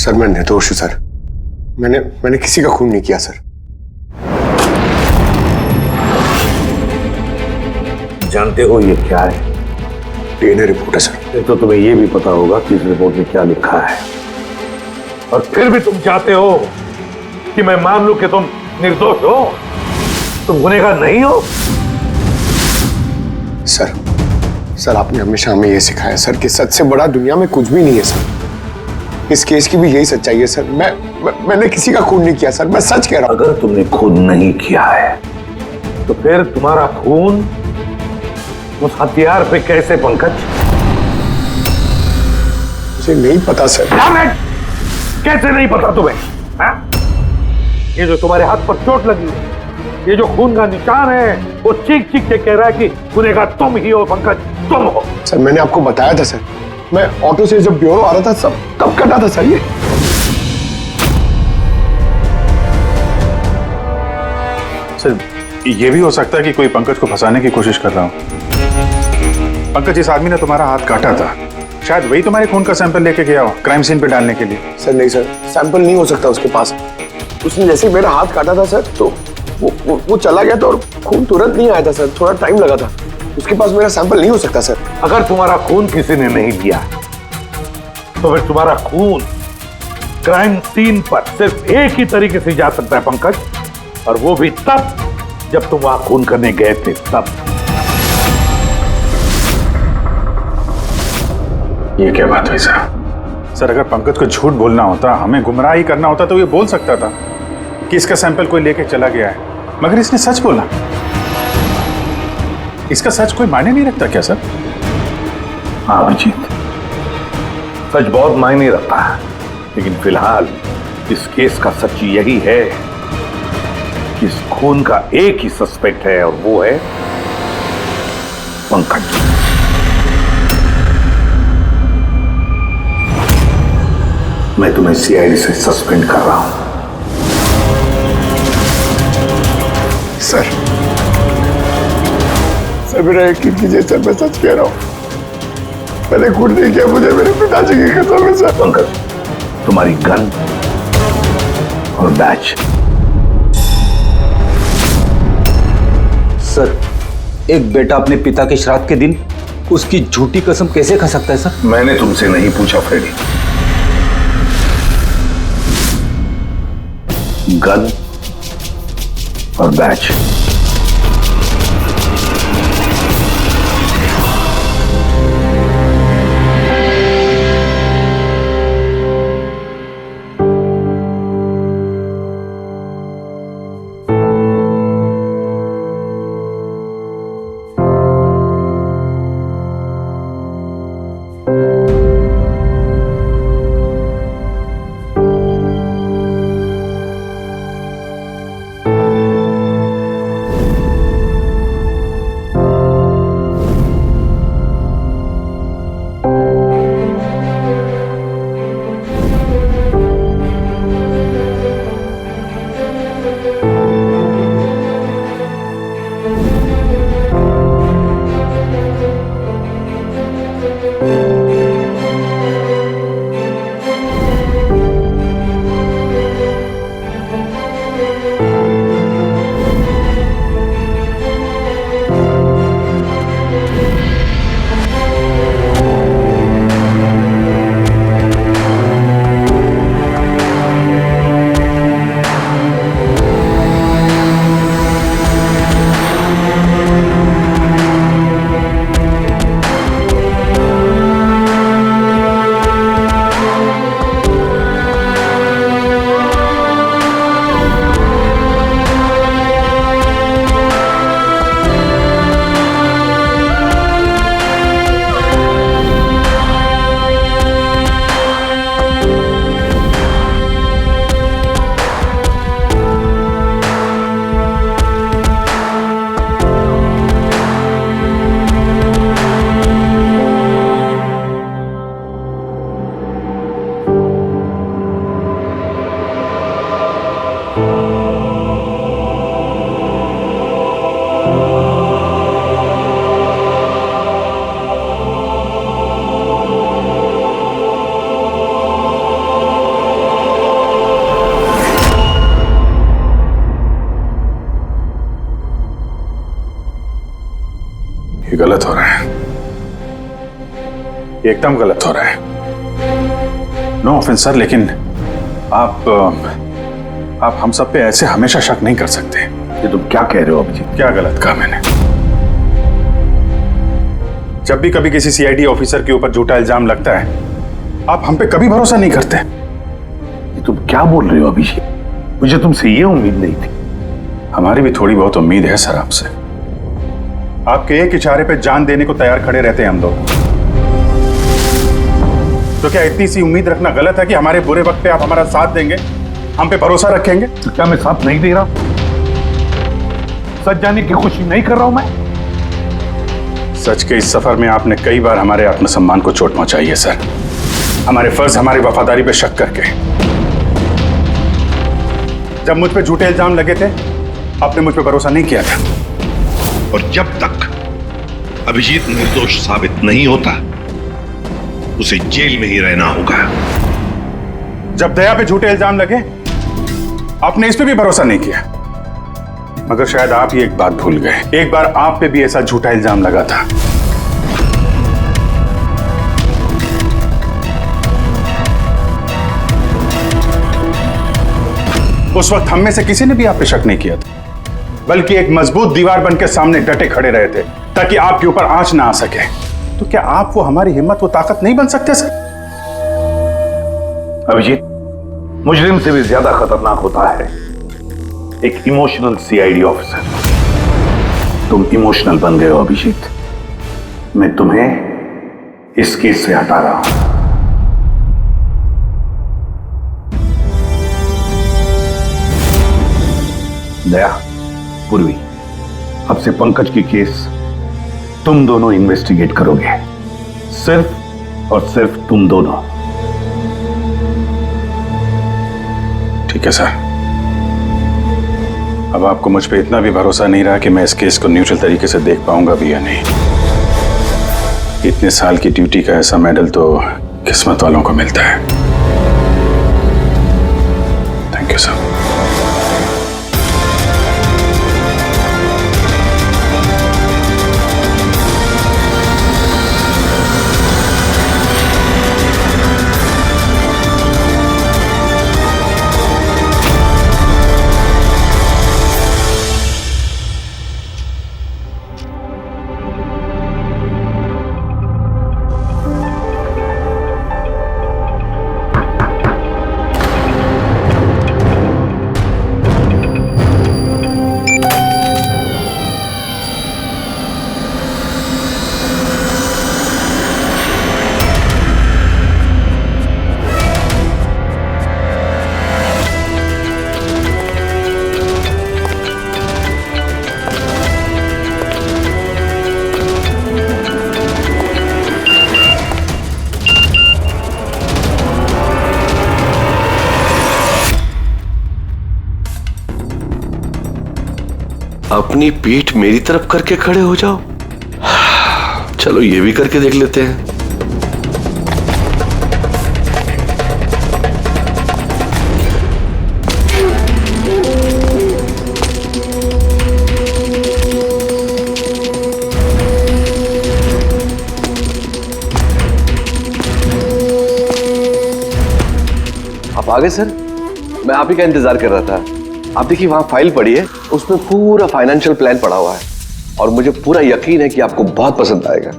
Sir मैं निर्दोष हूं सर। मैंने किसी का खून नहीं किया सर। जानते हो ये क्या है? डीएनए रिपोर्ट है सर। फिर तो तुम्हें ये भी पता होगा कि इस रिपोर्ट में क्या लिखा है। और फिर भी तुम चाहते हो कि मैं मान लूं कि तुम निर्दोष हो, तुम गुनहगार नहीं हो। सर आपने हमेशा हमें यह सिखाया सर कि सच से बड़ा दुनिया में कुछ भी नहीं है सर। इस केस की भी यही सच्चाई है सर। मैंने किसी का खून नहीं किया सर, मैं सच कह रहा हूं। अगर तुमने खून नहीं किया है तो फिर तुम्हारा खून उस हथियार पे कैसे पंकज? मुझे नहीं पता सर। कैसे नहीं पता तुम्हें? हा? ये जो तुम्हारे हाथ पर चोट लगी है, ये जो खून का निशान है, वो चीख चीख के कह रहा है कि गुनहगार तुम ही हो पंकज, तुम हो। सर मैंने आपको बताया था सर, मैं ऑटो से जब ब्यूरो आ रहा था सब तब कटा था सर। ये सर ये भी हो सकता है कि कोई पंकज को फंसाने की कोशिश कर रहा हो। पंकज, इस आदमी ने तुम्हारा हाथ काटा था, शायद वही तुम्हारे खून का सैंपल लेके गया हो क्राइम सीन पे डालने के लिए। सर नहीं सर, सैंपल नहीं हो सकता उसके पास। उसने जैसे ही मेरा हाथ काटा था सर तो वो चला गया था और खून तुरंत नहीं आया था सर, थोड़ा टाइम लगा था। उसके पास मेरा सैंपल नहीं हो सकता सर। अगर तुम्हारा खून किसी ने नहीं लिया तो फिर तुम्हारा खून क्राइम सीन पर सिर्फ एक ही तरीके से जा सकता है पंकज, और वो भी तब जब तुम वहां खून करने गए थे तब। ये क्या बात हुई सर? अगर पंकज को झूठ बोलना होता, हमें गुमराही करना होता तो ये बोल सकता था कि इसका सैंपल कोई लेके चला गया है, मगर इसने सच बोला। इसका सच कोई मायने नहीं रखता क्या सर? हाँ अभिजीत, सच बहुत मायने रखता है, लेकिन फिलहाल इस केस का सच यही है कि इस खून का एक ही सस्पेक्ट है और वो है पंकज। मैं तुम्हें सीआईडी से सस्पेंड कर रहा हूं। सर मेरा यकीन कीजिए सर, मैं सच कह रहा हूं। मैंने खून नहीं किया, मुझे मेरे पिताजी की कसम है सर। पंकज, तुम्हारी गन और बैच। सर, एक बेटा अपने पिता के श्राद्ध के दिन उसकी झूठी कसम कैसे खा सकता है सर? मैंने तुमसे नहीं पूछा फ्रेडी। गन और बैच। गलत हो रहा है, एकदम गलत हो रहा है। नो ऑफेंस सर, लेकिन आप हम सब पे ऐसे हमेशा शक नहीं कर सकते। ये तुम क्या कह रहे हो अभिजीत? क्या गलत कहा मैंने? जब भी कभी किसी सीआईडी ऑफिसर के ऊपर झूठा इल्जाम लगता है, आप हम पे कभी भरोसा नहीं करते। ये तुम क्या बोल रहे हो अभिजीत? मुझे तुमसे ये उम्मीद नहीं थी। हमारी भी थोड़ी बहुत उम्मीद है सर आपसे। आपके एक इशारे पे जान देने को तैयार खड़े रहते हैं हम लोग। तो क्या इतनी सी उम्मीद रखना गलत है कि हमारे बुरे वक्त पे आप हमारा साथ देंगे, हम पे भरोसा रखेंगे? तो क्या मैं साथ नहीं दे रहा हूं? सच जाने की कोशिश नहीं कर रहा हूं मैं? सच के इस सफर में आपने कई बार हमारे आत्मसम्मान को चोट पहुंचाई है सर, हमारे फर्ज, हमारी वफादारी पे शक करके। जब मुझ पे झूठे इल्जाम लगे थे, आपने मुझ पे भरोसा नहीं किया था। और जब तक अभिजीत निर्दोष साबित नहीं होता, उसे जेल में ही रहना होगा। जब दया पे झूठे इल्जाम लगे, आपने इस पे भी भरोसा नहीं किया। मगर शायद आप ही एक बात भूल गए, एक बार आप पे भी ऐसा झूठा इल्जाम लगा था। उस वक्त हम में से किसी ने भी आप पे शक नहीं किया था, बल्कि एक मजबूत दीवार बनकर सामने डटे खड़े रहे थे ताकि आपके ऊपर आंच ना आ सके। तो क्या आप वो हमारी हिम्मत, वो ताकत नहीं बन सकते सर? अभिजीत, मुजरिम से भी ज्यादा खतरनाक होता है एक इमोशनल सीआईडी ऑफिसर। तुम इमोशनल बन गए हो अभिजीत। मैं तुम्हें इस केस से हटा रहा हूं। दया, पूर्वी, अब से पंकज की केस तुम दोनों इन्वेस्टिगेट करोगे, सिर्फ और सिर्फ तुम दोनों। ठीक है सर। अब आपको मुझ पे इतना भी भरोसा नहीं रहा कि मैं इस केस को न्यूट्रल तरीके से देख पाऊंगा भी या नहीं। इतने साल की ड्यूटी का ऐसा मेडल तो किस्मत वालों को मिलता है। Thank you sir. अपनी पीठ मेरी तरफ करके खड़े हो जाओ। चलो ये भी करके देख लेते हैं। आप आ गए सर? मैं आप ही का इंतजार कर रहा था। आप देखिए वहां फाइल पड़ी है, उसमें पूरा फाइनेंशियल प्लान पड़ा हुआ है और मुझे पूरा यकीन है कि आपको बहुत पसंद आएगा।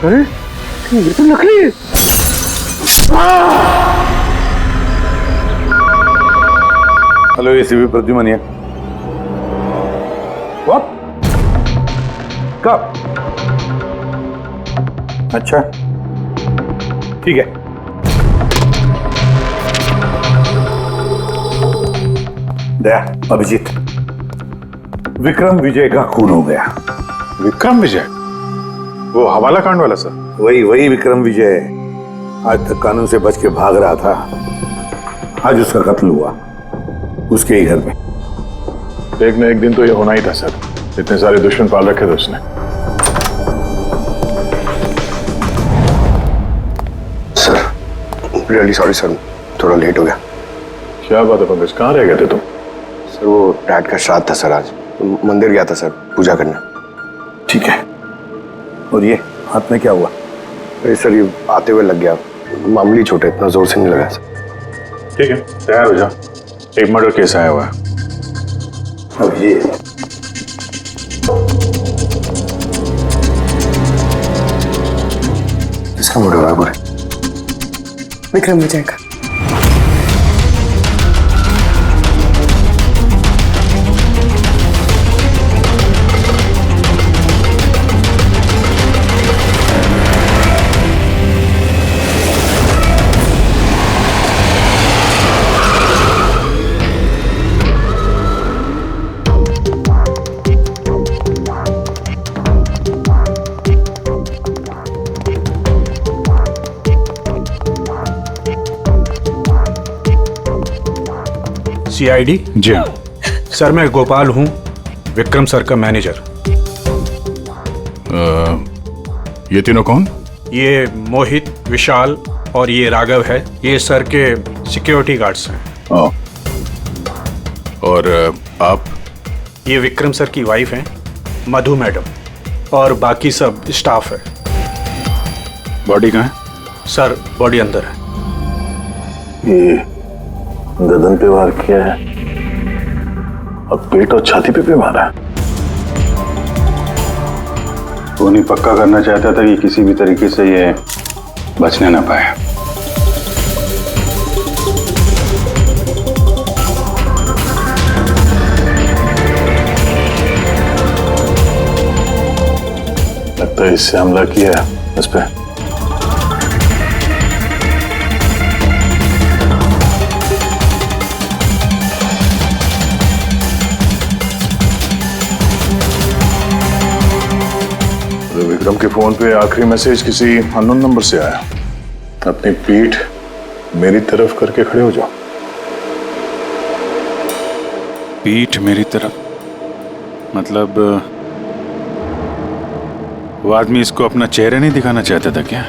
अरे ये तो नकली है। Hello ACP Pradyuman here. What? कब? अच्छा ठीक है। दया, अभिजीत, विक्रम विजय का खून हो गया। विक्रम विजय, वो हवाला कांड वाला सर? वही विक्रम विजय आज तक कानून से बच के भाग रहा था। आज उसका कत्ल हुआ, उसके ही घर में। एक न एक दिन तो ये होना ही था सर, इतने सारे दुश्मन पाल रखे थे उसने। सर रियली सॉरी सर, थोड़ा लेट हो गया। क्या बात है पंकज, कहाँ रह गए थे तुम? सर वो डैड का श्राद्ध था सर, आज मंदिर गया था सर पूजा करने। ठीक है, और ये हाथ में क्या हुआ? अरे सर ये आते हुए लग गया, मामूली चोट है, इतना जोर से नहीं लगा सर। ठीक है, तैयार हो जाओ, एक मर्डर केस आया हुआ है। अब ये किसका मर्डर हुआ है पूरे? विक्रम विजय का। सीआईडी? जी हाँ। सर मैं गोपाल हूँ, विक्रम सर का मैनेजर। ये तीनों कौन? ये मोहित, विशाल और ये राघव है, ये सर के सिक्योरिटी गार्ड्स हैं। और आप? ये विक्रम सर की वाइफ हैं मधु मैडम, और बाकी सब स्टाफ है। बॉडी कहाँ है? सर बॉडी अंदर है। ये गर्दन पे वार किया है, अब पेट और छाती पे भी मारा है। वो नहीं पक्का करना चाहता था कि किसी भी तरीके से ये बचने ना पाए। लगता है इससे हमला किया है इस पे। विक्रम के फोन पे आखिरी मैसेज किसी अननोन नंबर से आया। अपनी पीठ मेरी तरफ करके खड़े हो जाओ। पीठ मेरी तरफ मतलब वो आदमी इसको अपना चेहरा नहीं दिखाना चाहता था क्या?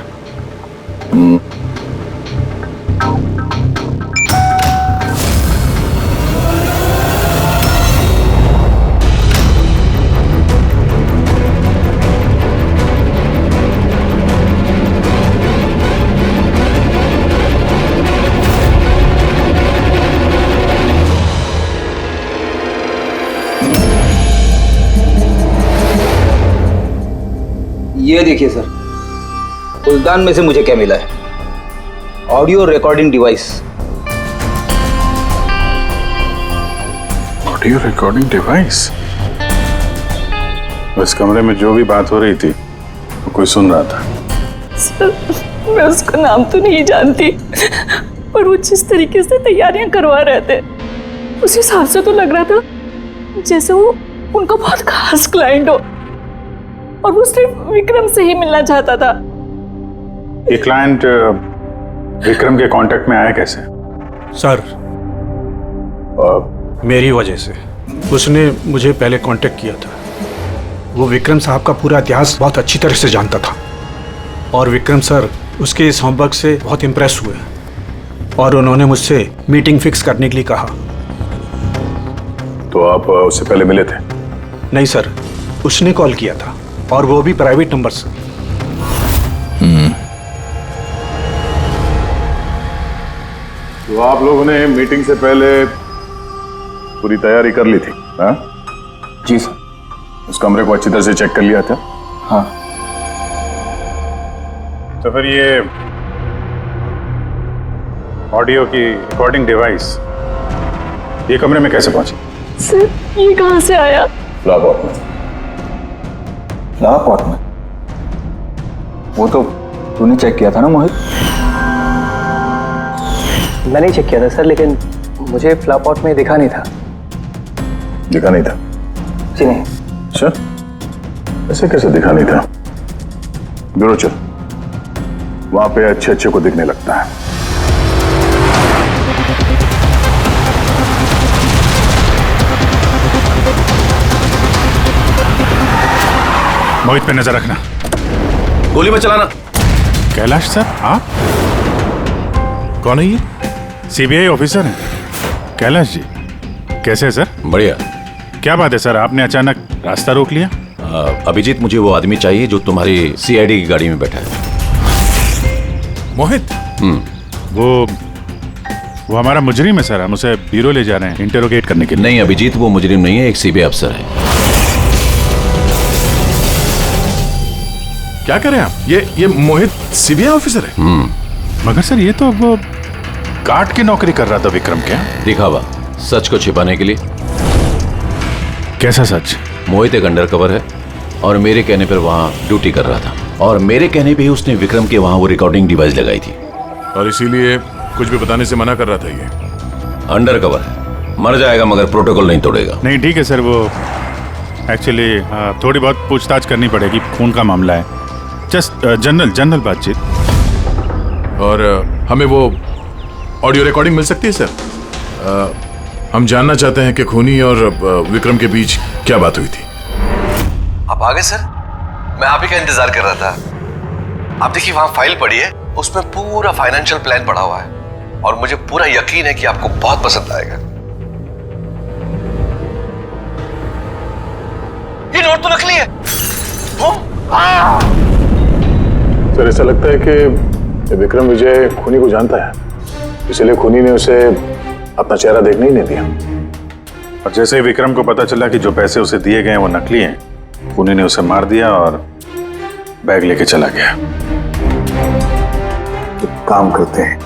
ये देखिए सर, फुलदान में से मुझे क्या मिला है? Audio recording device. Audio recording device? इस कमरे में जो भी बात हो रही थी वो कोई सुन रहा था। सर मैं उसका नाम तो नहीं जानती, पर वो जिस तरीके से तैयारियां करवा रहे थे उस हिसाब से तो लग रहा था जैसे वो उनका बहुत खास क्लाइंट हो, और वो सिर्फ विक्रम से ही मिलना चाहता था। ये क्लाइंट विक्रम के कांटेक्ट में आया कैसे? सर मेरी वजह से। उसने मुझे पहले कांटेक्ट किया था। वो विक्रम साहब का पूरा इतिहास बहुत अच्छी तरह से जानता था, और विक्रम सर उसके इस होमवर्क से बहुत इम्प्रेस हुए, और उन्होंने मुझसे मीटिंग फिक्स करने के लिए कहा। तो आप उससे पहले मिले थे? नहीं सर, उसने कॉल किया था, और वो भी प्राइवेट नंबर से। तो आप लोगों ने मीटिंग से पहले पूरी तैयारी कर ली थी? हाँ जी सर। उस कमरे को अच्छी तरह से चेक कर लिया था? हाँ। तो फिर ये ऑडियो की रिकॉर्डिंग डिवाइस ये कमरे में कैसे पहुंची? सर ये कहाँ से आया? फ्लावर में। फ्लावर पॉट में? वो तो तूने चेक किया था ना मोहित? मैंने चेक किया था सर, लेकिन मुझे फ्लावर पॉट में दिखा नहीं था। दिखा नहीं था? जी नहीं। अच्छा, ऐसे कैसे दिखा नहीं था? ब्यूरो चल, वहां पे अच्छे अच्छे को दिखने लगता है। मोहित पे नजर रखना। गोली में चलाना। कैलाश सर, आप कौन है? ये सीबीआई ऑफिसर हैं कैलाश जी। कैसे है सर? बढ़िया। क्या बात है सर, आपने अचानक रास्ता रोक लिया? अभिजीत, मुझे वो आदमी चाहिए जो तुम्हारी सीआईडी की गाड़ी में बैठा है। मोहित? वो हमारा मुजरिम है सर, हम उसे ब्यूरो ले जा रहे हैं इंटेरोगेट करने के लिए। नहीं अभिजीत, वो मुजरिम नहीं है, एक सीबीआई अफसर है। क्या करें आप? ये मोहित सीबीआई ऑफिसर है? मगर सर ये तो वो गार्ड की नौकरी कर रहा था विक्रम के। दिखावा, सच को छिपाने के लिए। कैसा सच? मोहित एक अंडरकवर है और मेरे कहने पर वहाँ ड्यूटी कर रहा था, और मेरे कहने पे ही उसने विक्रम के वहाँ वो रिकॉर्डिंग डिवाइस लगाई थी, और इसीलिए कुछ भी बताने से मना कर रहा था। ये अंडरकवर है, मर जाएगा मगर प्रोटोकॉल नहीं तोड़ेगा। नहीं ठीक है सर, वो एक्चुअली थोड़ी बहुत पूछताछ करनी पड़ेगी, खून का मामला है। जस्ट जनरल बातचीत। और हमें वो ऑडियो रिकॉर्डिंग मिल सकती है सर? हम जानना चाहते हैं कि खूनी और विक्रम के बीच क्या बात हुई थी। आप आ गए सर? मैं आप ही का इंतजार कर रहा था। आप देखिए वहां फाइल पड़ी है, उसमें पूरा फाइनेंशियल प्लान पड़ा हुआ है, और मुझे पूरा यकीन है कि आपको बहुत पसंद आएगा। ये नोट तो नकली है। सर ऐसा लगता है कि विक्रम विजय खूनी को जानता है, इसलिए खूनी ने उसे अपना चेहरा देखने ही नहीं दिया। और जैसे ही विक्रम को पता चला कि जो पैसे उसे दिए गए वो नकली हैं, खूनी ने उसे मार दिया और बैग लेके चला गया। तो काम करते हैं,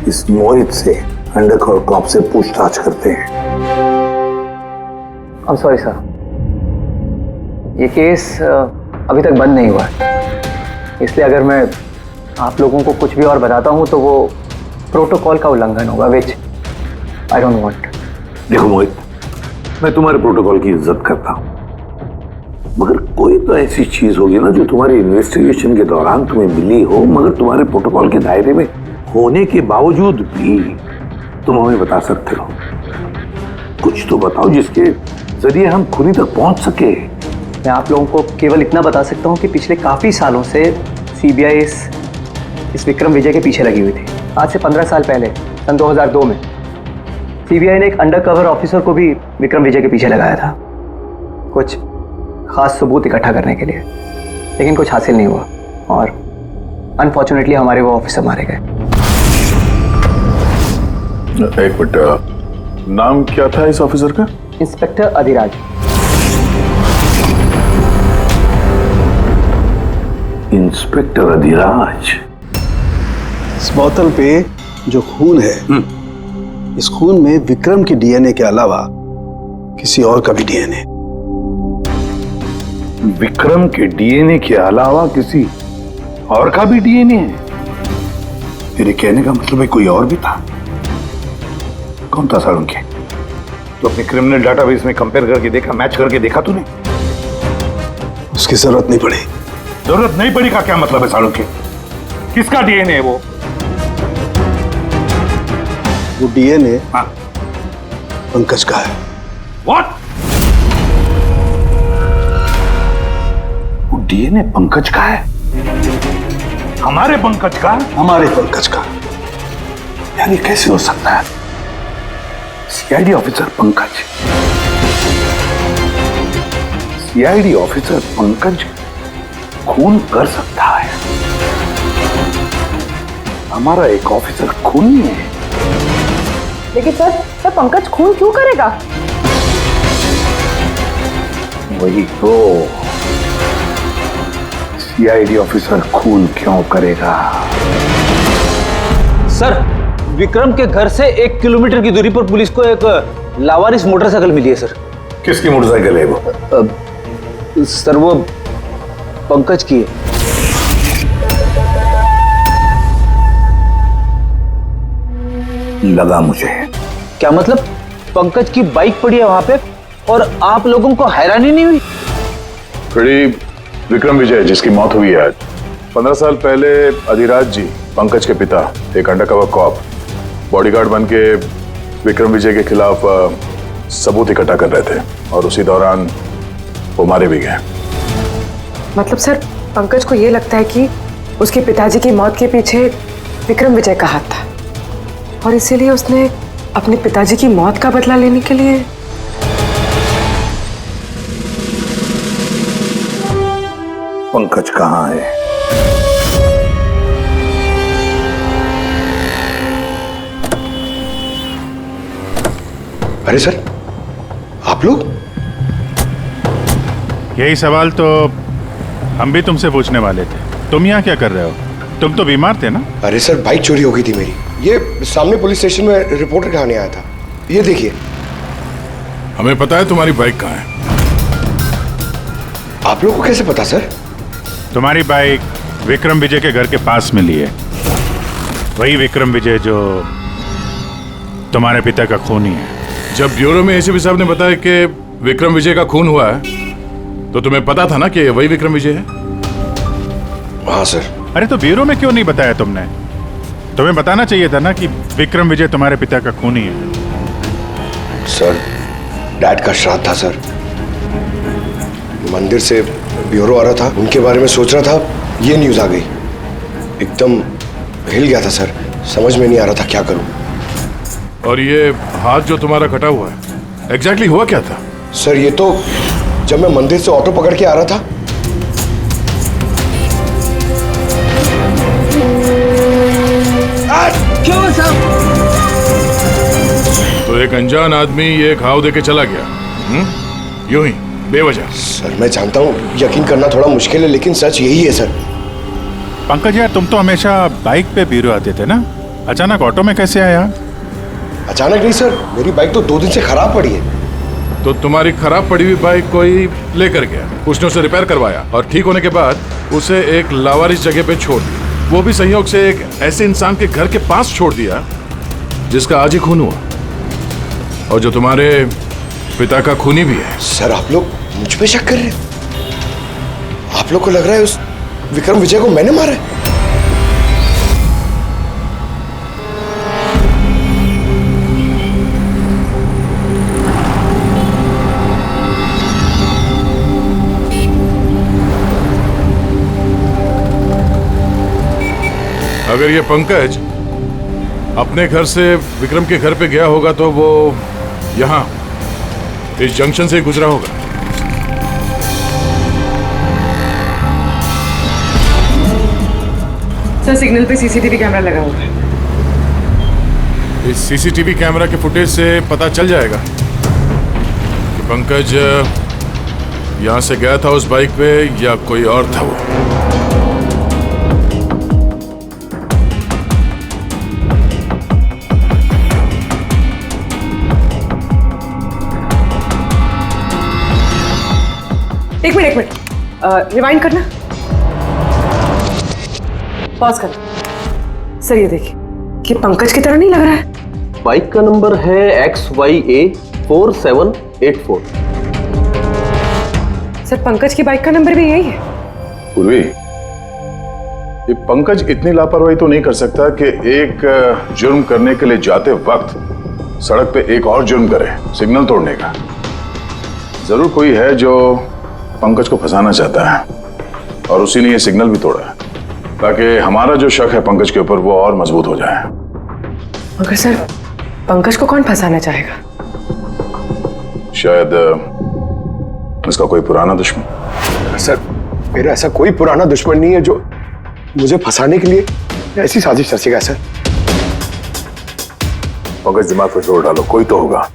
इस मोहित से अंडरकवर कॉप से पूछताछ करते हैं। I'm sorry सर, ये केस अभी तक बंद नहीं हुआ है, इसलिए अगर मैं आप लोगों को कुछ भी और बताता हूं तो वो प्रोटोकॉल का उल्लंघन होगा, विच आई डोंट वांट। देखो मोहित, मैं तुम्हारे प्रोटोकॉल की इज्जत करता हूं, मगर कोई तो ऐसी चीज होगी ना जो तुम्हारी इन्वेस्टिगेशन के दौरान तुम्हें मिली हो, मगर तुम्हारे प्रोटोकॉल के दायरे में होने के बावजूद भी तुम हमें बता सकते हो। कुछ तो बताओ जिसके जरिए हम खूनी तक पहुंच सके। मैं आप लोगों को केवल इतना बता सकता हूं कि पिछले काफ़ी सालों से सीबीआई इस विक्रम विजय के पीछे लगी हुई थी। आज से 15 साल पहले सन 2002 में सीबीआई ने एक अंडरकवर ऑफिसर को भी विक्रम विजय के पीछे लगाया था, कुछ खास सबूत इकट्ठा करने के लिए, लेकिन कुछ हासिल नहीं हुआ और अनफॉर्चुनेटली हमारे वो ऑफिसर मारे गए। एक मिनट, नाम क्या था इस ऑफिसर का? इंस्पेक्टर अधिराज। इंस्पेक्टर अधिराज। इस बोतल पे जो खून है, इस खून में विक्रम की डीएनए के अलावा किसी और का भी डीएनए। विक्रम के डीएनए के अलावा किसी और का भी डीएनए है? मेरे कहने का मतलब है कोई और भी था। कौन था सालुंखे? तो अपने क्रिमिनल डाटाबेस में कंपेयर करके देखा, मैच करके देखा तूने? उसकी जरूरत नहीं पड़ी। जरूरत नहीं पड़ी का क्या मतलब है सालुंखे? किसका डीएनए है वो? वो डीएनए पंकज का है। व्हाट? वो डीएनए पंकज का है? हमारे पंकज का? हमारे पंकज का। यानी कैसे हो सकता है? CID officer Pankaj, CID officer Pankaj खून कर सकता है? हमारा एक ऑफिसर खून नहीं है। लेकिन सर पंकज खून क्यों करेगा? वही तो, सीआईडी ऑफिसर खून क्यों करेगा? सर, विक्रम के घर से 1 किलोमीटर की दूरी पर पुलिस को एक लावारिस मोटरसाइकिल मिली है सर। किसकी मोटरसाइकिल है वो? सर वो पंकज की है। लगा मुझे। क्या मतलब? पंकज की बाइक पड़ी है वहां पे और आप लोगों को हैरानी नहीं हुई? विक्रम विजय जिसकी मौत हुई है आज, 15 साल पहले अधिराज जी, पंकज के पिता, एक अंडरकवर कॉप, बॉडीगार्ड बन के विक्रम विजय के खिलाफ सबूत इकट्ठा कर रहे थे और उसी दौरान वो मारे भी गए। मतलब सर, पंकज को ये लगता है कि उसके पिताजी की मौत के पीछे विक्रम विजय का हाथ था और इसीलिए उसने अपने पिताजी की मौत का बदला लेने के लिए। पंकज कहाँ है? अरे सर, आप लोग? यही सवाल तो हम भी तुमसे पूछने वाले थे। तुम यहाँ क्या कर रहे हो? तुम तो बीमार थे ना? अरे सर, बाइक चोरी हो गई थी मेरी। ये सामने पुलिस स्टेशन में रिपोर्टर कहानी आया था। ये देखिए। हमें पता है तुम्हारी बाइक कहाँ है। आप लोगों को कैसे पता सर? तुम्हारी बाइक विक्रम विजय के घर के पास मिली है। वही विक्रम विजय जो तुम्हारे पिता का खूनी है। जब ब्यूरो में एसीपी साहब ने बताया कि विक्रम विजय का खून हुआ है तो तुम्हें पता था ना कि वही विक्रम विजय है? हाँ सर। अरे तो ब्यूरो में क्यों नहीं बताया तुमने? तुम्हें बताना चाहिए था ना कि विक्रम विजय तुम्हारे पिता का खूनी है। सर, डैड का श्राद्ध था सर। मंदिर से ब्यूरो आ रहा था, उनके बारे में सोच रहा था, ये न्यूज आ गई। एकदम हिल गया था सर, समझ में नहीं आ रहा था क्या करूं। और ये हाथ जो तुम्हारा कटा हुआ है, एग्जैक्टली हुआ क्या था? सर, ये तो जब मैं मंदिर से ऑटो पकड़ के आ रहा था, क्यों साहब? तो एक अनजान आदमी ये घाव देके चला गया, यूं ही बेवजह। सर मैं जानता हूँ यकीन करना थोड़ा मुश्किल है, लेकिन सच यही है सर। पंकज यार, तुम तो हमेशा बाइक पे ब्यूरो आते थे ना, अचानक ऑटो में कैसे आया? अचानक नहीं सर, मेरी बाइक तो 2 दिन से खराब पड़ी है। तो तुम्हारी खराब पड़ी हुई बाइक कोई लेकर गया, उसने उसे रिपेयर करवाया और ठीक होने के बाद उसे एक लावारिस जगह पे छोड़ दिया। वो भी संयोग से एक ऐसे इंसान के घर के पास छोड़ दिया जिसका आज ही खून हुआ और जो तुम्हारे पिता का खूनी भी है। सर, आप लोग मुझ पे शक कर रहे हैं? आप लोग को लग रहा है उस विक्रम विजय को मैंने मारा है? अगर ये पंकज अपने घर से विक्रम के घर पे गया होगा तो वो यहाँ इस जंक्शन से गुजरा होगा। सर, सिग्नल पे सीसीटीवी कैमरा लगा हुआ है। इस सीसीटीवी कैमरा के फुटेज से पता चल जाएगा कि पंकज यहाँ से गया था उस बाइक पे या कोई और था वो। एक मिनट, रिवाइंड करना, पॉज करना। सर ये देखिए, कि पंकज की तरह नहीं लग रहा है। बाइक का नंबर है XYA 4784। सर, पंकज की बाइक का नंबर भी यही है। पूर्वी, ये पंकज इतनी लापरवाही तो नहीं कर सकता कि एक जुर्म करने के लिए जाते वक्त सड़क पे एक और जुर्म करे, सिग्नल तोड़ने का। जरूर कोई है जो पंकज को फंसाना चाहता है और उसी ने ये सिग्नल भी तोड़ा है ताकि हमारा जो शक है पंकज के ऊपर वो और मजबूत हो जाए। मगर सर, पंकज को कौन फंसाना चाहेगा? शायद इसका कोई पुराना दुश्मन। सर, मेरा ऐसा कोई पुराना दुश्मन नहीं है जो मुझे फंसाने के लिए ऐसी साजिश रचेगा। सर, पंकज, दिमाग पर जोर डालो, कोई तो होगा।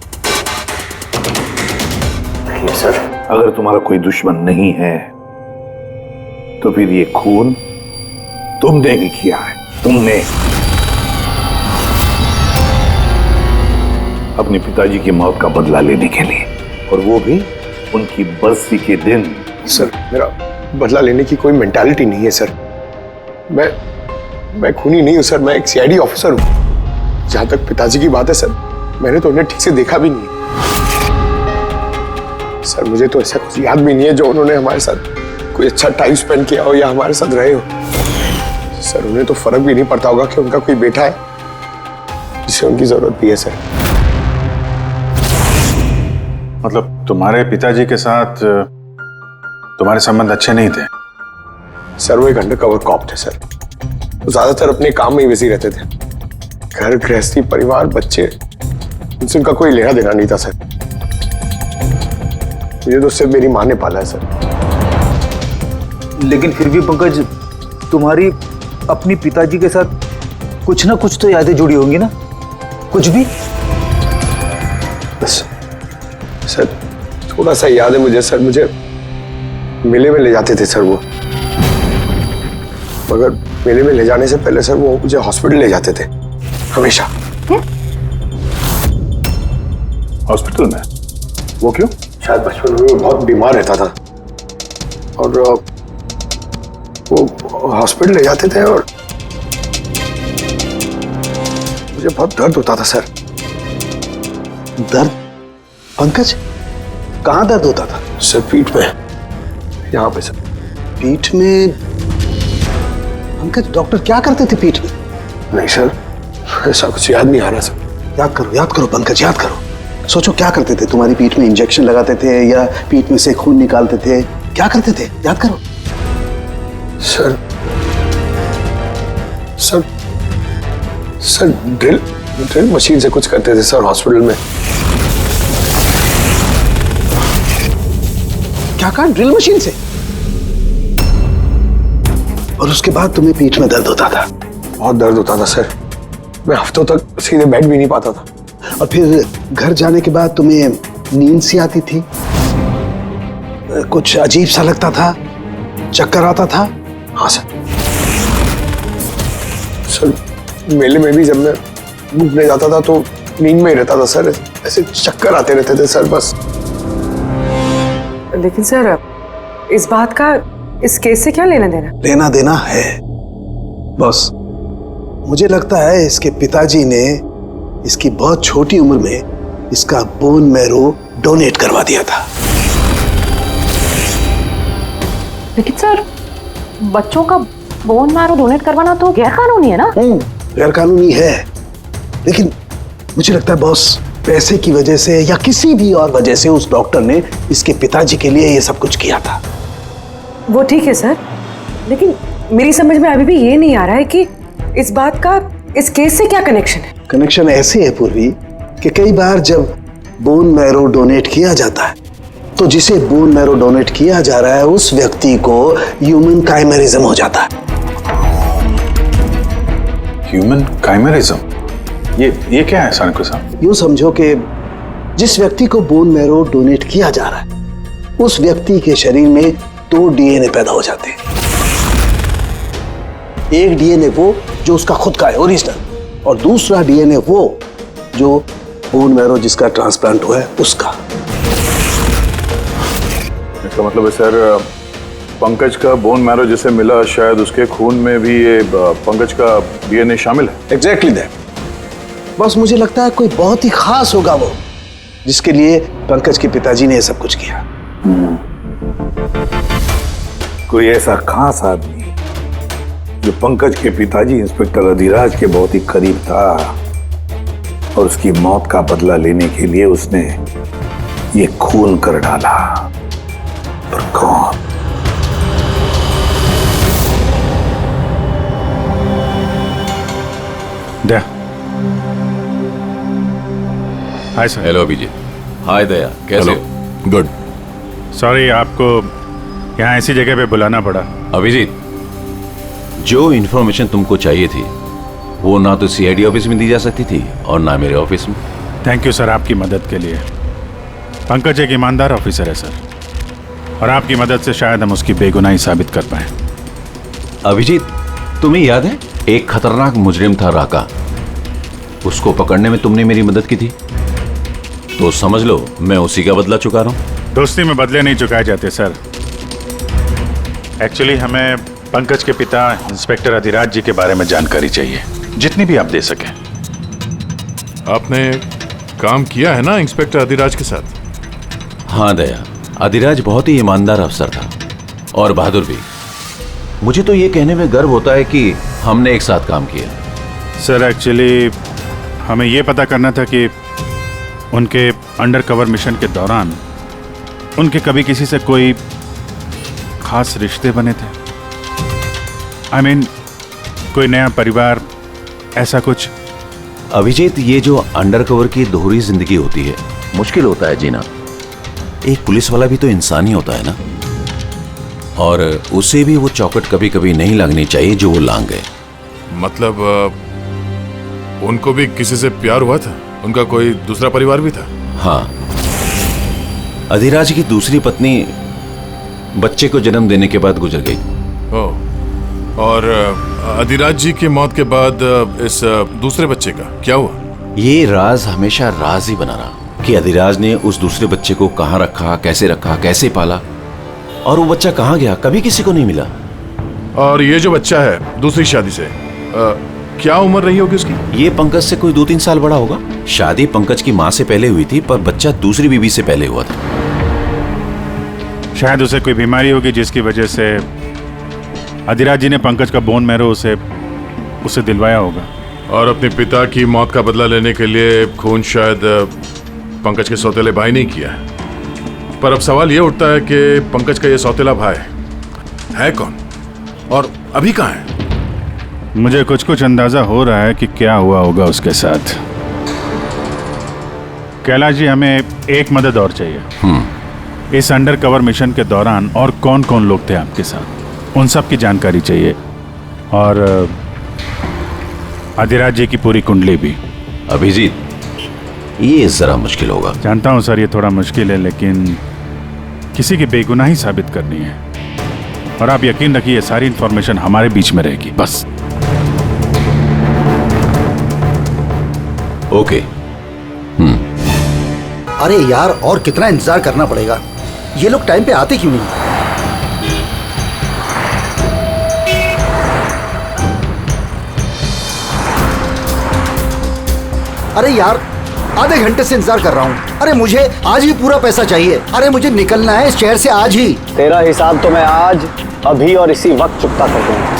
देखिए सर, अगर तुम्हारा कोई दुश्मन नहीं है तो फिर ये खून तुमने ही किया है। तुमने अपने पिताजी की मौत का बदला लेने के लिए, और वो भी उनकी बरसी के दिन। सर, मेरा बदला लेने की कोई मेंटालिटी नहीं है सर। मैं खूनी नहीं हूं सर, मैं एक CID ऑफिसर हूं। जहां तक पिताजी की बात है सर, मैंने तो उन्हें ठीक से देखा भी नहीं। सर मुझे तो ऐसा कुछ याद भी नहीं है जो उन्होंने हमारे साथ कोई अच्छा टाइम स्पेंड किया हो या हमारे साथ रहे हो। सर उन्हें तो फर्क भी नहीं पड़ता होगा कि उनका कोई बेटा है जिसे उनकी जरूरत भी है। सर मतलब तुम्हारे पिताजी के साथ तुम्हारे संबंध अच्छे नहीं थे? सर वो एक अंडरकवर कॉप थे सर। वो ज्यादातर अपने काम में ही बिजी रहते थे। घर गृहस्थी परिवार बच्चे उनसे उनका कोई लेना देना नहीं था सर। मुझे तो सिर्फ मेरी माँ ने पाला है सर। लेकिन फिर भी पंकज, तुम्हारी अपनी पिताजी के साथ कुछ ना कुछ तो यादें जुड़ी होंगी ना? कुछ भी? बस सर थोड़ा सा याद है मुझे सर। मुझे मेले में ले जाते थे सर वो, मगर मेले में ले जाने से पहले सर वो मुझे हॉस्पिटल ले जाते थे हमेशा। हॉस्पिटल में? वो क्यों? शायद बचपन में वो बहुत बीमार रहता था और वो हॉस्पिटल ले जाते थे और मुझे बहुत दर्द होता था सर। दर्द? पंकज, कहाँ दर्द होता था? सर पीठ में, यहाँ पे सर। पीठ में? पंकज, डॉक्टर क्या करते थे पीठ में? नहीं सर, ऐसा कुछ याद नहीं आ रहा सर। याद करो पंकज, याद करो। सोचो क्या करते थे? तुम्हारी पीठ में इंजेक्शन लगाते थे या पीठ में से खून निकालते थे? क्या करते थे? याद करो। Sir sir sir drill machine से कुछ करते थे सर हॉस्पिटल में। क्या कहा? ड्रिल मशीन से? और उसके बाद तुम्हें पीठ में दर्द होता था? बहुत दर्द होता था सर। मैं हफ्तों तक सीधे बैठ भी नहीं पाता था। और फिर घर जाने के बाद तुम्हें नींद सी आती थी? कुछ अजीब सा लगता था? चक्कर आता था? हाँ सर। सर मेले में भी जब मैं घूमने जाता था तो नींद में ही रहता था सर। ऐसे चक्कर आते रहते थे सर बस। लेकिन सर इस बात का इस केस से क्या लेना देना? लेना देना है बॉस। मुझे लगता है इसके पिताजी ने इसकी बहुत छोटी उम्र में इसका बोन मैरो डोनेट करवा दिया था। लेकिन सर बच्चों का बोन मैरो डोनेट करवाना तो गैर कानूनी है ना? गैर कानूनी है, लेकिन मुझे लगता है बॉस पैसे की वजह से या किसी भी और वजह से उस डॉक्टर ने इसके पिताजी के लिए ये सब कुछ किया था। वो ठीक है सर, लेकिन मेरी समझ में अभी भी ये नहीं आ रहा है कि इस बात का इस केस से क्या कनेक्शन है? कनेक्शन ऐसे है पूर्वी कि कई बार जब बोन मैरो डोनेट किया जाता है तो जिसे बोन मैरो डोनेट किया जा रहा है उस व्यक्ति को ह्यूमन काइमेरिज्म हो जाता है। ह्यूमन काइमेरिज्म? ये क्या है सानिको साहब? यूं समझो कि जिस व्यक्ति को बोन मैरो डोनेट किया जा रहा है उस व्यक्ति के शरीर में 2 डीएनए पैदा हो जाते हैं। एक डीएनए वो जो उसका खुद का है ओरिजिनल, और दूसरा डीएनए वो जो बोन मैरो जिसका ट्रांसप्लांट हुआ है उसका। इसका मतलब है सर पंकज का बोन मैरो जिसे मिला शायद उसके खून में भी ये पंकज का डीएनए शामिल है। Exactly that. बस मुझे लगता है कोई बहुत ही खास होगा वो जिसके लिए पंकज के पिताजी ने ये सब कुछ किया। कोई ऐसा खास आदमी जो पंकज के पिताजी इंस्पेक्टर अधिराज के बहुत ही करीब था और उसकी मौत का बदला लेने के लिए उसने ये खून कर डाला। पर कौन? Daya. Hi sir. Hello Abhijit. Hi Daya, कैसे हो? गुड। सॉरी आपको यहाँ ऐसी जगह पे बुलाना पड़ा। अभिजीत, जो इन्फॉर्मेशन तुमको चाहिए थी वो ना तो सीआईडी ऑफिस में दी जा सकती थी और ना मेरे ऑफिस में। थैंक यू सर आपकी मदद के लिए। पंकज एक ईमानदार ऑफिसर है सर, और आपकी मदद से शायद हम उसकी बेगुनाही साबित कर पाए। अभिजीत, तुम्हें याद है एक खतरनाक मुजरिम था राका, उसको पकड़ने में तुमने मेरी मदद की थी, तो समझ लो मैं उसी का बदला चुका रहा हूं। दोस्ती में बदले नहीं चुकाए जाते सर। एक्चुअली हमें पंकज के पिता इंस्पेक्टर अधिराज जी के बारे में जानकारी चाहिए, जितनी भी आप दे सकें। आपने काम किया है ना इंस्पेक्टर अधिराज के साथ? हाँ दया, अधिराज बहुत ही ईमानदार अफसर था और बहादुर भी। मुझे तो ये कहने में गर्व होता है कि हमने एक साथ काम किया। सर एक्चुअली हमें ये पता करना था कि उनके अंडरकवर मिशन के दौरान उनके कभी किसी से कोई खास रिश्ते बने थे। I mean, कोई नया परिवार, ऐसा कुछ। अभिजीत, ये जो अंडरकवर की दोहरी जिंदगी होती है, मुश्किल होता है जीना। एक पुलिस वाला भी तो इंसान ही होता है ना, और उसे भी वो चौकट कभी कभी नहीं लगनी चाहिए जो वो लांग गए। मतलब उनको भी किसी से प्यार हुआ था? उनका कोई दूसरा परिवार भी था? हाँ, अधिराज की दूसरी पत्नी बच्चे को जन्म देने के बाद गुजर गई। ओह, और अधिराज जी की मौत के बाद इस दूसरे बच्चे का क्या हुआ? ये राज हमेशा राज ही बना रहा कि अधिराज ने उस दूसरे बच्चे को कहाँ रखा, कैसे पाला, और वो बच्चा कहाँ गया, कभी किसी को नहीं मिला। और ये जो बच्चा है दूसरी शादी से, क्या उम्र रही होगी उसकी? ये पंकज से कोई 2-3 साल बड़ा होगा। शादी पंकज की माँ से पहले हुई थी, पर बच्चा दूसरी बीवी से पहले हुआ था। शायद उसे कोई बीमारी होगी जिसकी वजह से अधिराज जी ने पंकज का बोन मैरो उसे दिलवाया होगा। और अपने पिता की मौत का बदला लेने के लिए खून शायद पंकज के सौतेले भाई ने किया है। पर अब सवाल ये उठता है कि पंकज का ये सौतेला भाई है कौन और अभी कहाँ है? मुझे कुछ अंदाजा हो रहा है कि क्या हुआ होगा उसके साथ। कैलाश जी, हमें एक मदद और चाहिए। इस अंडरकवर मिशन के दौरान और कौन कौन लोग थे आपके साथ, उन सब की जानकारी चाहिए, और अधिराज जी की पूरी कुंडली भी। अभिजीत, ये जरा मुश्किल होगा। जानता हूं सर, ये थोड़ा मुश्किल है, लेकिन किसी की बेगुनाही साबित करनी है, और आप यकीन रखिए ये सारी इंफॉर्मेशन हमारे बीच में रहेगी बस। ओके। अरे यार, और कितना इंतजार करना पड़ेगा? ये लोग टाइम पे आते क्यों नहीं? अरे यार, आधे घंटे से इंतजार कर रहा हूँ। अरे मुझे आज ही पूरा पैसा चाहिए। अरे मुझे निकलना है इस शहर से आज ही। तेरा हिसाब तो मैं आज, अभी और इसी वक्त चुकता कर दूंगा।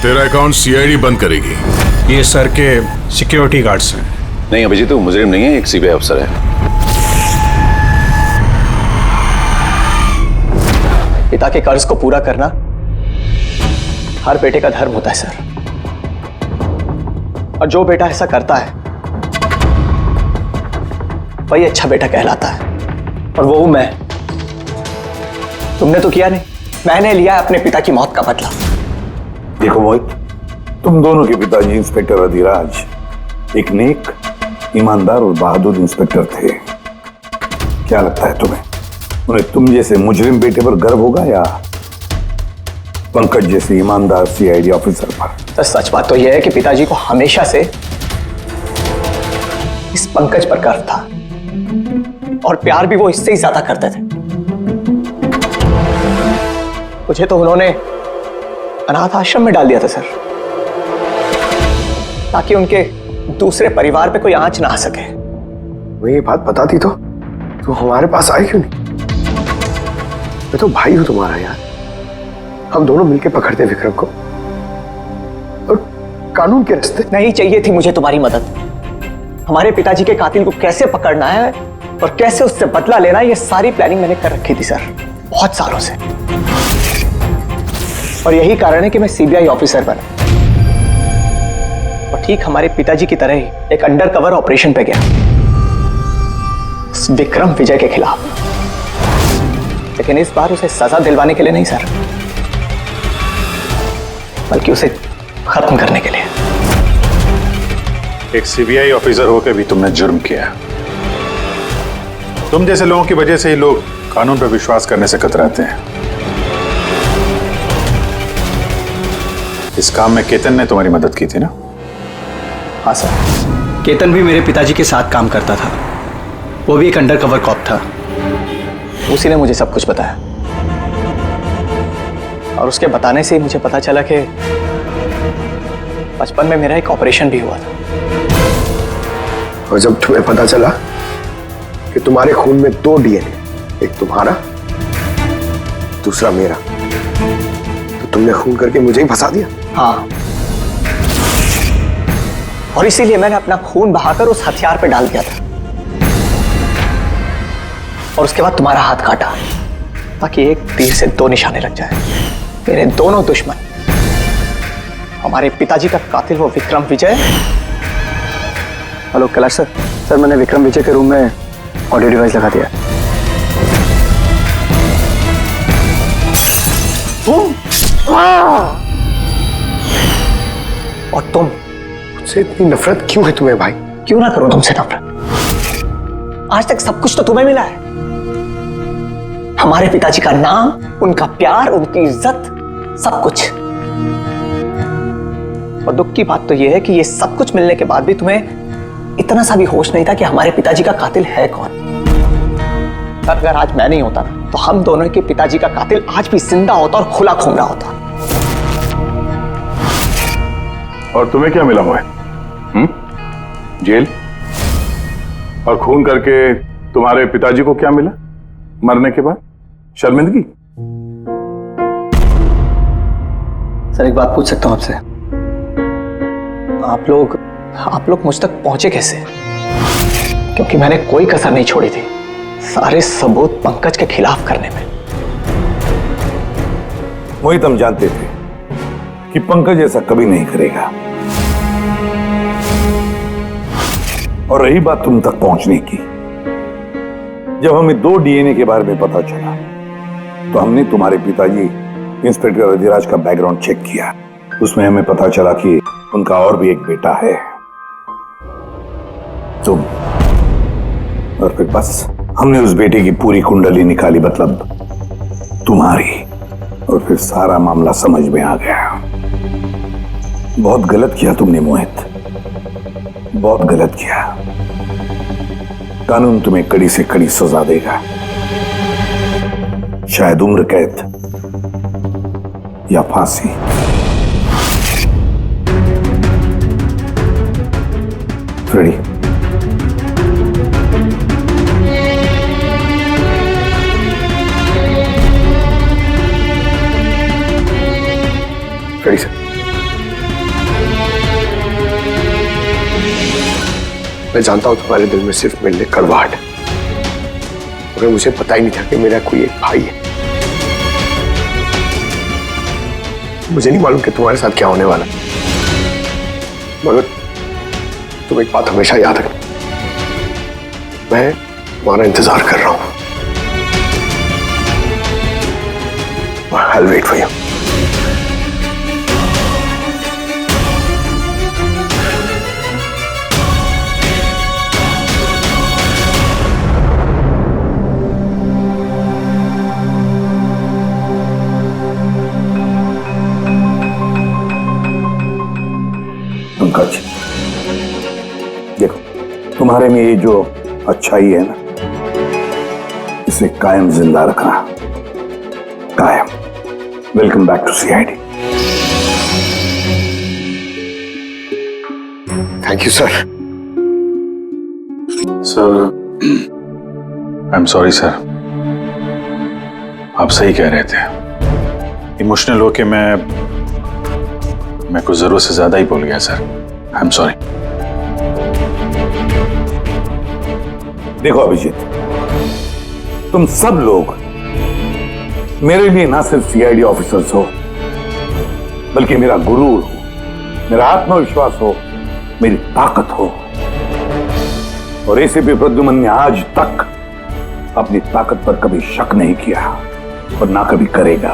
तेरा अकाउंट सीआईडी बंद करेगी। ये सर के सिक्योरिटी गार्ड्स हैं। नहीं अभिजीत, वो मुजरिम नहीं है, एक सीबीआई अफसर है। पिता के कर्ज को पूरा करना हर बेटे का धर्म होता है सर, और जो बेटा ऐसा करता है वही अच्छा बेटा कहलाता है, और वो हूं मैं। तुमने तो किया नहीं, मैंने लिया है अपने पिता की मौत का बदला। देखो मोहित, तुम दोनों के पिताजी इंस्पेक्टर अधिराज एक नेक, ईमानदार और बहादुर इंस्पेक्टर थे। क्या लगता है तुम्हें, उन्हें तुम जैसे मुजरिम बेटे पर गर्व होगा या पंकज जैसे ईमानदार सीआईडी ऑफिसर पर? तो सच बात तो यह है कि पिताजी को हमेशा से इस पंकज पर गर्व था, और प्यार भी वो इससे ही ज्यादा करते थे। मुझे तो उन्होंने अनाथ आश्रम में डाल दिया था सर, ताकि उनके दूसरे परिवार पे कोई आंच ना आ सके। वो ये बात बताती तो तू हमारे पास आई क्यों नहीं? मैं तो भाई हूं तुम्हारा यार। हम दोनों मिलके पकड़ते विक्रम को, और कानून के रास्ते। नहीं चाहिए थी मुझे तुम्हारी मदद। हमारे पिताजी के कातिल को कैसे पकड़ना है और कैसे उससे बदला लेना है, ये सारी प्लानिंग मैंने कर रखी थी सर, बहुत सालों से। और यही कारण है कि मैं सीबीआई ऑफिसर बना, और ठीक हमारे पिताजी की तरह ही एक अंडरकवर ऑपरेशन पे गया उस विक्रम विजय के खिलाफ। लेकिन इस बार उसे सजा दिलवाने के लिए नहीं सर, बल्कि उसे खत्म करने के लिए। एक सीबीआई ऑफिसर होकर भी तुमने जुर्म किया। तुम जैसे लोगों की वजह से ही लोग कानून पर विश्वास करने से कतराते हैं। इस काम में केतन ने तुम्हारी मदद की थी ना? हाँ सर, केतन भी मेरे पिताजी के साथ काम करता था। वो भी एक अंडरकवर कॉप था। उसी ने मुझे सब कुछ बताया और उसके बताने से ही मुझे पता चला कि बचपन में मेरा एक ऑपरेशन भी हुआ था। और जब तुम्हें पता चला कि तुम्हारे खून में 2 डीएनए, एक तुम्हारा दूसरा मेरा, तो तुमने खून करके मुझे ही फंसा दिया। हाँ, और इसीलिए मैंने अपना खून बहाकर उस हथियार पे डाल दिया था और उसके बाद तुम्हारा हाथ काटा ताकि एक तीर से 2 निशाने लग जाए। मेरे दोनों दुश्मन, हमारे पिताजी का कातिल वो विक्रम विजय। हेलो कैलाश सर, सर मैंने विक्रम विजय के रूम में ऑडियो डिवाइस लगा दिया। और तुम, मुझसे इतनी नफरत क्यों है तुम्हें भाई? क्यों ना करो तुमसे नफरत? आज तक सब कुछ तो तुम्हें मिला है। हमारे पिताजी का नाम, उनका प्यार, उनकी इज्जत, सब कुछ। और दुख की बात तो यह है कि ये सब कुछ मिलने के बाद भी तुम्हें इतना सा भी होश नहीं था कि हमारे पिताजी का कातिल है कौन। अगर आज मैं नहीं होता ना, तो हम दोनों के पिताजी का कातिल आज भी जिंदा होता और खुला घूम रहा होता। और तुम्हें क्या मिला मोहित? जेल? और खून करके तुम्हारे पिताजी को क्या मिला मरने के बाद? शर्मिंदगी? सर एक बात पूछ सकता हूं आपसे? आप लोग मुझ तक पहुंचे कैसे? क्योंकि मैंने कोई कसर नहीं छोड़ी थी सारे सबूत पंकज के खिलाफ करने में। मोहित, हम जानते थे कि पंकज ऐसा कभी नहीं करेगा। और रही बात तुम तक पहुंचने की, जब हमें 2 डीएनए के बारे में पता चला तो हमने तुम्हारे पिताजी इंस्पेक्टर अधिराज का बैकग्राउंड चेक किया। उसमें हमें पता चला कि उनका और भी एक बेटा है, तुम। और फिर बस हमने उस बेटे की पूरी कुंडली निकाली, मतलब तुम्हारी। और फिर सारा मामला समझ में आ गया। बहुत गलत किया तुमने मोहित, बहुत गलत किया। कानून तुम्हें कड़ी से कड़ी सजा देगा, शायद उम्र कैद या फांसी। रेडी? Ready sir. मैं जानता हूं तुम्हारे दिल में सिर्फ मेरे लिए कड़वाहट है, मगर मुझे पता ही नहीं था कि मेरा कोई एक भाई है। मुझे नहीं मालूम कि तुम्हारे साथ क्या होने वाला, मगर तुम एक बात हमेशा याद रखना, मैं तुम्हारा इंतजार कर रहा हूं। I'll wait for you. Pankaj, देखो, तुम्हारे में ये जो अच्छाई है ना, इसे कायम जिंदा रखना, कायम। Welcome back to CID. Thank you sir. Sir, I am sorry sir. आप सही कह रहे थे। इमोशनल होके मैं कुछ जरूरत से ज्यादा ही बोल गया सर। I am sorry. देखो अभिजीत, तुम सब लोग मेरे लिए ना सिर्फ सीआईडी ऑफिसर्स हो, बल्कि मेरा गुरूर हो, मेरा आत्मविश्वास हो, मेरी ताकत हो। और एसीपी प्रद्युमन ने आज तक अपनी ताकत पर कभी शक नहीं किया और ना कभी करेगा।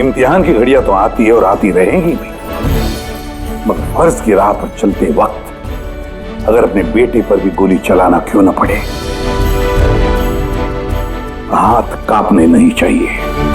इम्तिहान की घड़ियां तो आती है और आती रहेंगी भी, मगर फर्ज की राह पर चलते वक्त अगर अपने बेटे पर भी गोली चलाना क्यों न पड़े, हाथ कांपने नहीं चाहिए।